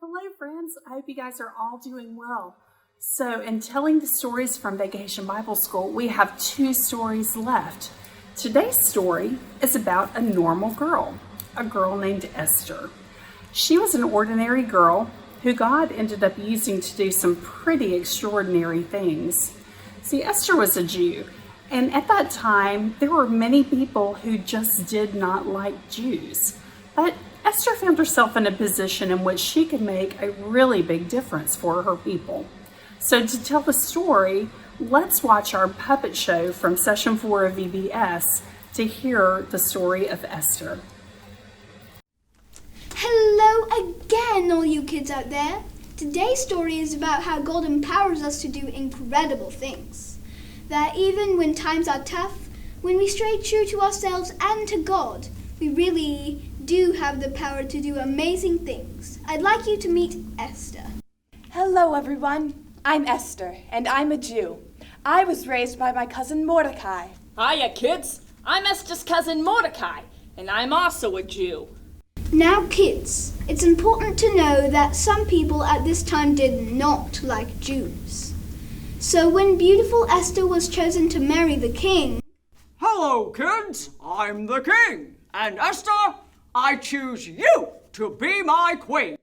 Hello, friends. I hope you guys are all doing well. So, in telling the stories from Vacation Bible School, we have 2 stories left. Today's story is about a normal girl, a girl named Esther. She was an ordinary girl who God ended up using to do some pretty extraordinary things. See, Esther was a Jew, and at that time, there were many people who just did not like Jews. But Esther found herself in a position in which she could make a really big difference for her people. So to tell the story, let's watch our puppet show from Session 4 of VBS to hear the story of Esther. Hello again, all you kids out there. Today's story is about how God empowers us to do incredible things. That even when times are tough, when we stay true to ourselves and to God, we really do have the power to do amazing things. I'd like you to meet Esther. Hello, everyone. I'm Esther, and I'm a Jew. I was raised by my cousin Mordecai. Hiya, kids. I'm Esther's cousin Mordecai, and I'm also a Jew. Now, kids, it's important to know that some people at this time did not like Jews. So when beautiful Esther was chosen to marry the king... Hello, kids. I'm the king. And Esther, I choose you to be my queen.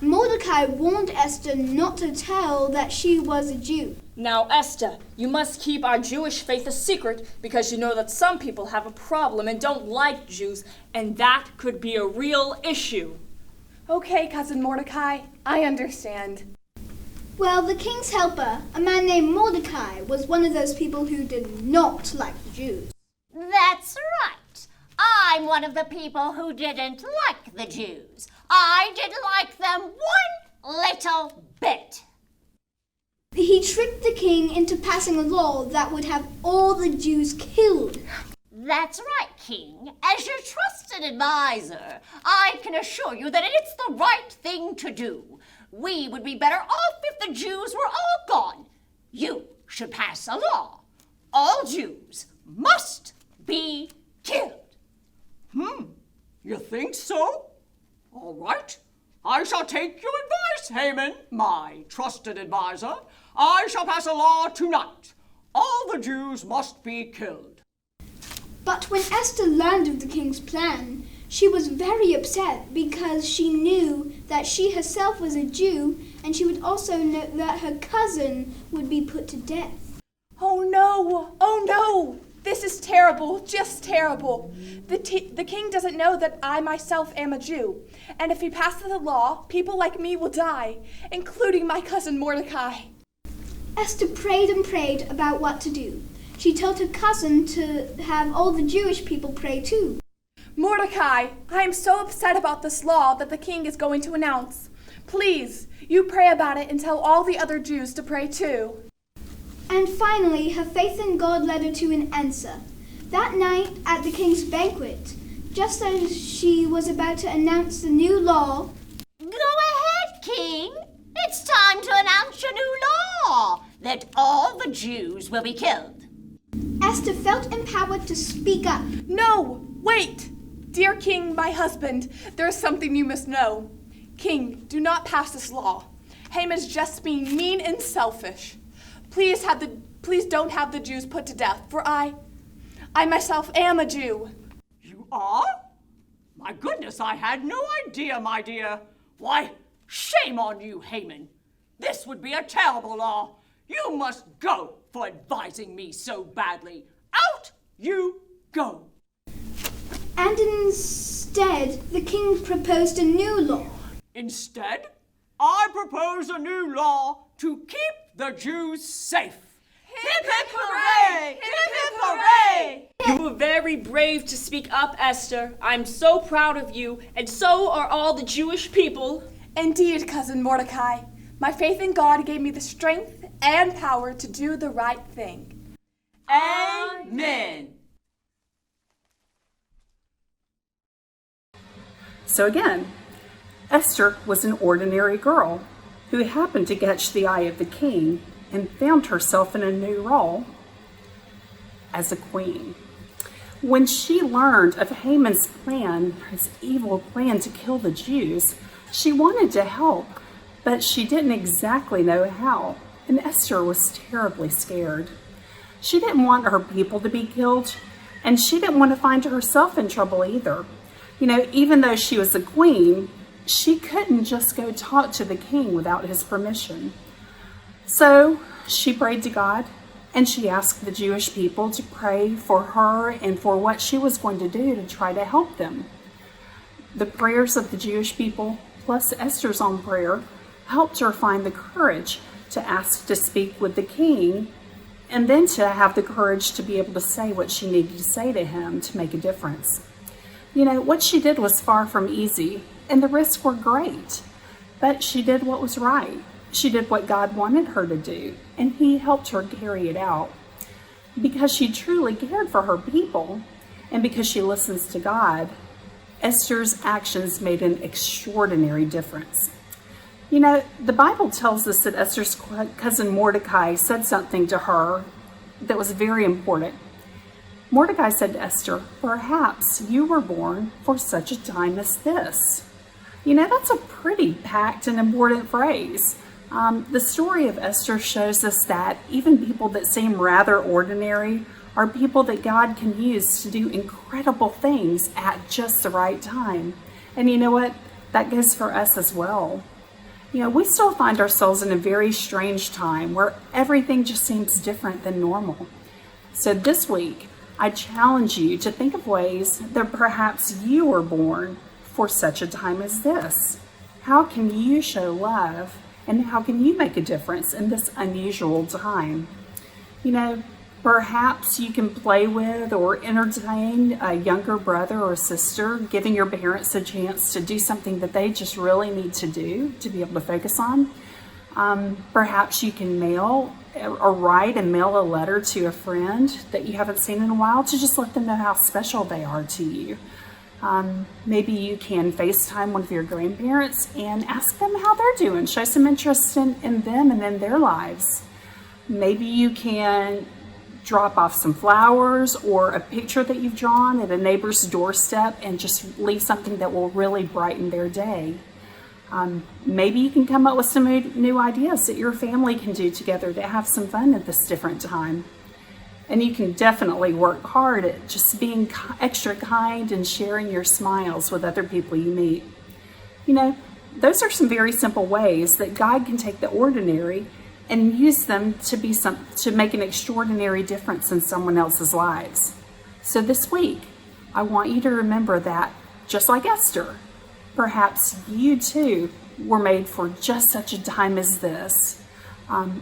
Mordecai warned Esther not to tell that she was a Jew. Now, Esther, you must keep our Jewish faith a secret because you know that some people have a problem and don't like Jews, and that could be a real issue. Okay, cousin Mordecai, I understand. Well, the king's helper, a man named Mordecai, was one of those people who did not like the Jews. That's right. I'm one of the people who didn't like the Jews. I didn't like them one little bit. He tricked the king into passing a law that would have all the Jews killed. That's right, King. As your trusted advisor, I can assure you that it's the right thing to do. We would be better off if the Jews were all gone. You should pass a law. All Jews must be killed. You think so? All right. I shall take your advice, Haman, my trusted advisor. I shall pass a law tonight. All the Jews must be killed. But when Esther learned of the king's plan, she was very upset because she knew that she herself was a Jew, and she would also know that her cousin would be put to death. Oh no! This is terrible, just terrible. The king doesn't know that I myself am a Jew, and if he passes a law, people like me will die, including my cousin Mordecai. Esther prayed and prayed about what to do. She told her cousin to have all the Jewish people pray too. Mordecai, I am so upset about this law that the king is going to announce. Please, you pray about it and tell all the other Jews to pray too. And finally, her faith in God led her to an answer. That night at the king's banquet, just as she was about to announce the new law... Go ahead, King. It's time to announce your new law, that all the Jews will be killed. Esther felt empowered to speak up. No, wait! Dear king, my husband, there is something you must know. King, do not pass this law. Haman is just being mean and selfish. Please don't have the Jews put to death, for I myself am a Jew. You are? My goodness, I had no idea, my dear. Why, shame on you, Haman. This would be a terrible law. You must go for advising me so badly. Out you go. And instead, the king proposed a new law. Instead, I propose a new law to keep the Jews safe. Hip hip hooray! Hip hip hooray! You were very brave to speak up, Esther. I'm so proud of you, and so are all the Jewish people. Indeed, cousin Mordecai, my faith in God gave me the strength and power to do the right thing. Amen. So again, Esther was an ordinary girl who happened to catch the eye of the king and found herself in a new role as a queen. When she learned of Haman's plan, his evil plan to kill the Jews, She wanted to help, but she didn't exactly know how, and Esther was terribly scared. She didn't want her people to be killed, and she didn't want to find herself in trouble either. You know, even though she was a queen, she couldn't just go talk to the king without his permission. So she prayed to God, and she asked the Jewish people to pray for her and for what she was going to do to try to help them. The prayers of the Jewish people, plus Esther's own prayer, helped her find the courage to ask to speak with the king, and then to have the courage to be able to say what she needed to say to him to make a difference. You know, what she did was far from easy, and the risks were great, but she did what was right. She did what God wanted her to do, and he helped her carry it out. Because she truly cared for her people, and because she listens to God, Esther's actions made an extraordinary difference. You know, the Bible tells us that Esther's cousin Mordecai said something to her that was very important. Mordecai said to Esther, "Perhaps you were born for such a time as this." You know, that's a pretty packed and important phrase. The story of Esther shows us that even people that seem rather ordinary are people that God can use to do incredible things at just the right time. And you know what? That goes for us as well. You know, we still find ourselves in a very strange time where everything just seems different than normal. So this week, I challenge you to think of ways that perhaps you were born for such a time as this. How can you show love, and how can you make a difference in this unusual time? You know, perhaps you can play with or entertain a younger brother or sister, giving your parents a chance to do something that they just really need to do to be able to focus on. Perhaps you can mail or write and mail a letter to a friend that you haven't seen in a while to just let them know how special they are to you. Maybe you can FaceTime one of your grandparents and ask them how they're doing. Show some interest in them and in their lives. Maybe you can drop off some flowers or a picture that you've drawn at a neighbor's doorstep and just leave something that will really brighten their day. Maybe you can come up with some new ideas that your family can do together to have some fun at this different time. And you can definitely work hard at just being extra kind and sharing your smiles with other people you meet. You know, those are some very simple ways that God can take the ordinary and use them to make an extraordinary difference in someone else's lives. So this week, I want you to remember that, just like Esther, perhaps you too were made for just such a time as this.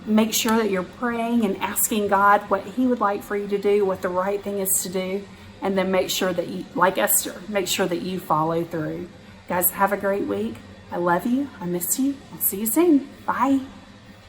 Make sure that you're praying and asking God what he would like for you to do, what the right thing is to do, and then make sure that you, like Esther, make sure that you follow through. Guys, have a great week. I love you. I miss you. I'll see you soon. Bye.